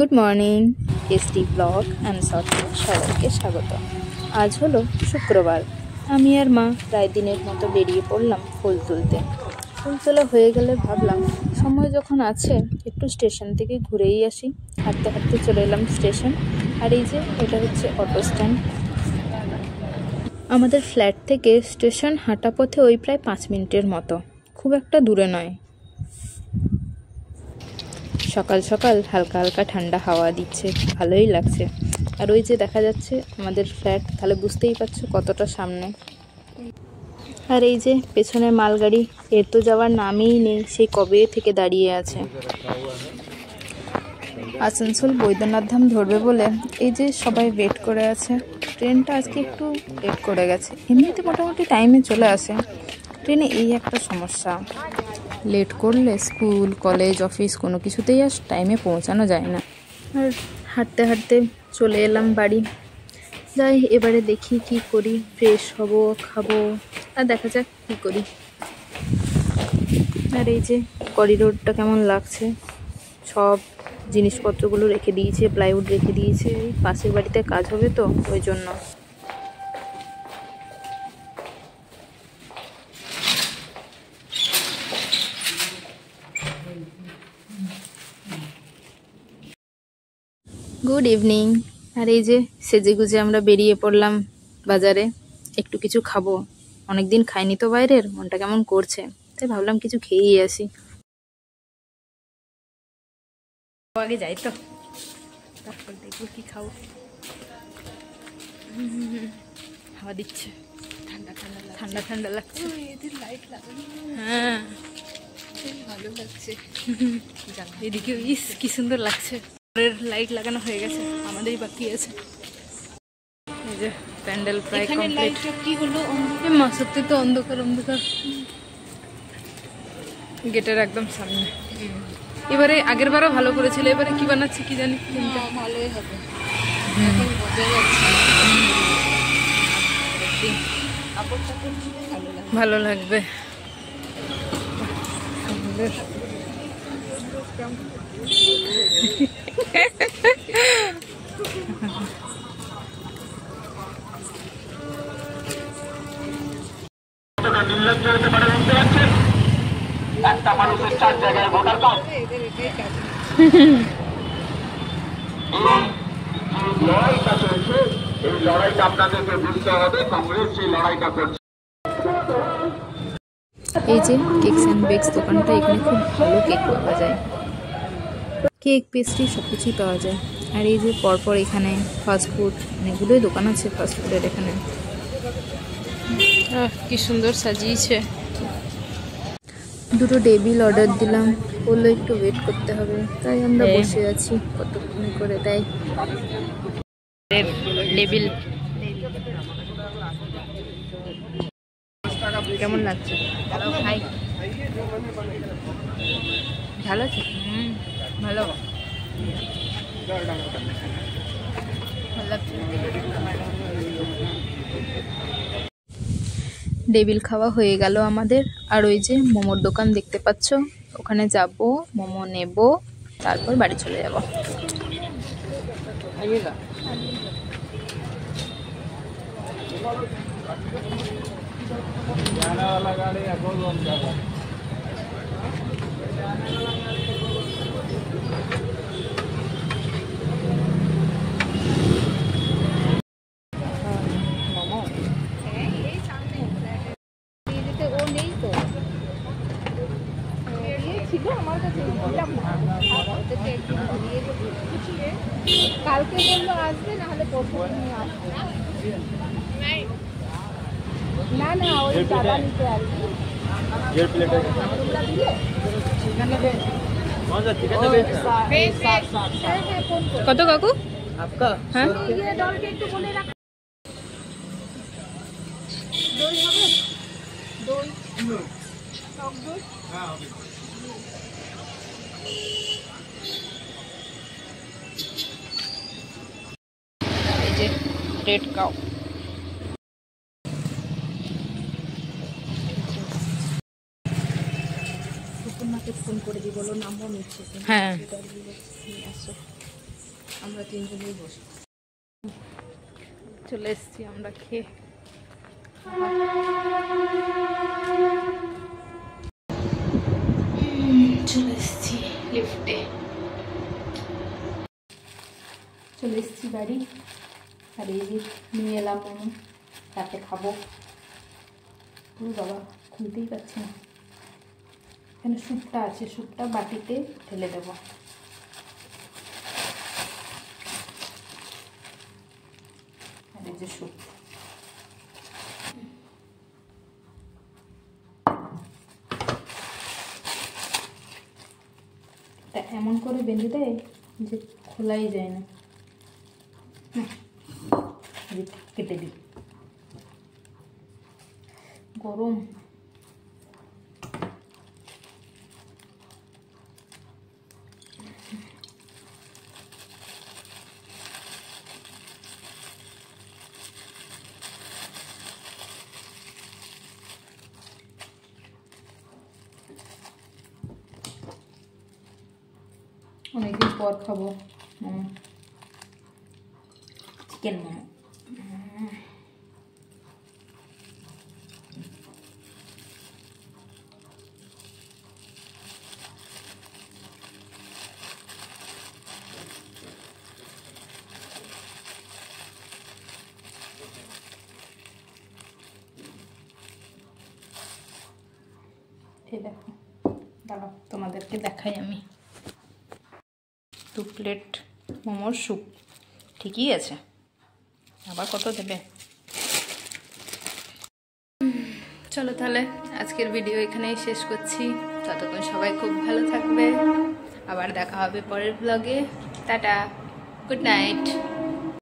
Good morning, ST blog and শর্টসে সবাইকে স্বাগত। আজ হলো শুক্রবার। আমি আর মা প্রায় দিনের মতো বেরিয়ে পড়লাম ফুল তুলতে। ফুল তোলা হয়ে গেলে ভাবলাম সময় যখন আছে একটু স্টেশন থেকে ঘুরেই আসি। হাঁটতে হাঁটতে চলে এলাম স্টেশন। আর এই যে এটা হচ্ছে অটো স্ট্যান্ড। আমাদের ফ্ল্যাট থেকে স্টেশন হাঁটা পথে ওই প্রায় 5 মিনিটের মতো, খুব একটা দূরে নয়। সকাল সকাল হালকা হালকা ঠান্ডা হাওয়া দিচ্ছে, ভালোই লাগছে। আর ওই যে দেখা যাচ্ছে আমাদের ফ্ল্যাট, তাহলে বুঝতেই পারছো কতটা সামনে। আর এই যে পেছনে মালগাড়ি, এর তো যাওয়ার নামই নেই, সেই কবে থেকে দাঁড়িয়ে আছে। আসানসোল বৈদ্যনাথ ধাম ধরবে বলে এই যে সবাই ওয়েট করে আছে। ট্রেনটা আজকে একটু লেট করে গেছে, এমনিতে মোটামুটি টাইমে চলে আসে। ট্রেনে এই একটা সমস্যা, লেট করলে স্কুল কলেজ অফিস কোনো কিছুতেই আর টাইমে পৌঁছানো যায় না। আর হাঁটতে হাঁটতে চলে এলাম বাড়ি। যাই এবারে দেখি কি করি, ফ্রেশ হব, খাবো, আর দেখা যাক কি করি। আর এই যে করিডোরটা কেমন লাগছে, সব জিনিসপত্রগুলো রেখে দিয়েছে, প্লাইউড রেখে দিয়েছে। এই পাশের বাড়িতে কাজ হবে তো ওই জন্য। Good evening. আর এই যে সেজে গুজে আমরা বেরিয়ে পড়লাম বাজারে, একটু কিছু খাবো। অনেকদিন খাইনি তো বাইরের, মনটা কেমন করছে, তাই ভাবলাম কিছু খেয়েই আসি। আগে যাই তো, তারপর দেখবো কি খাবো। হাওয়া দিচ্ছে, ঠান্ডা ঠান্ডা ঠান্ডা ঠান্ডা লাগছে। লাইট লাগানো, হ্যাঁ ভালো লাগছে। এদিকে ইস কি সুন্দর লাগছে। লাইট লাগানো হয়ে গেছে, আমাদেরই বাকি আছে। এই যে প্যান্ডেল প্রায় কমপ্লিট। কি হলো মা, সত্যি তো অন্ধকার অন্ধকার। গেটের একদম সামনে। এবারে আগের বারও ভালো করেছিল, এবারে কি বানাচ্ছে কি জানি। ভালোই হবে, ভালো লাগবে। একটা মানুষের 4 জায়গায় ভোটার কার্ড। লড়াইটা চলছে, এই লড়াইটা আপনাদেরকে বুঝতে হবে। কংগ্রেস সেই লড়াইটা করছে। এই যে কেকস অ্যান্ড বেকস দোকানটা, এখানে খুব ভালো কেক পাওয়া যায়, কেক পেস্ট্রি সব কিছুই পাওয়া যায়। আর এই যে পরপর এখানে ফাস্টফুড, অনেকগুলোই দোকান আছে ফাস্টফুডের এখানে। কি সুন্দর সাজিয়েছে। দুটো টেবিল অর্ডার দিলাম, বললো একটু ওয়েট করতে হবে, তাই আমরা বসে আছি, কতক্ষণ করে দেয়। টেবিল কেমন লাগছে? ভালো আছে, ভালো টেবিল খাওয়া হয়ে গেল আমাদের। আর ওই যে মোমোর দোকান দেখতে পাচ্ছ, ওখানে যাব, মোমো নেব, তারপর বাড়ি চলে যাব। কালকে বললো আসবে, না হলে পরশু নিয়ে আসবে। না না ওই দাদা নিতে আসবে। কত কাকু আপনার? হ্যাঁ একটু বলে রাখ। দই হবে, দই টক দই। এই যে রেড কাউ। ফোন করে দিই, বলো নাম্বার নিচ্ছে। হ্যাঁ আমরা তিনজনেই বসি। চলে এসছি আমরা খেয়ে। চলে এসছি লিফটে, চলে এসছি বাড়ি। আর এই যে নিয়ে এলাম মোমো, তাতে খাবো। বাবা খুলতেই পারছি না। এখানে স্যুপটা আছে, স্যুপটা বাটিতে ঢেলে দেবো। আর এই যে স্যুপ, তা এমন করে বেঁধে দেয় যে খোলাই যায় না। কেটে দিই, গরম। অনেকদিন পর খাবো মোমো, চিকেন মোমো। এই দেখো, দাঁড়াও তোমাদেরকে দেখাই আমি। 2 প্লেট মোমোর স্যুপ, ঠিকই আছে, আবার কত দেবে। চলো তাহলে আজকের ভিডিও এখানেই শেষ করছি। ততক্ষণ সবাই খুব ভালো থাকবে, আবার দেখা হবে পরের ব্লগে। Tata, good night.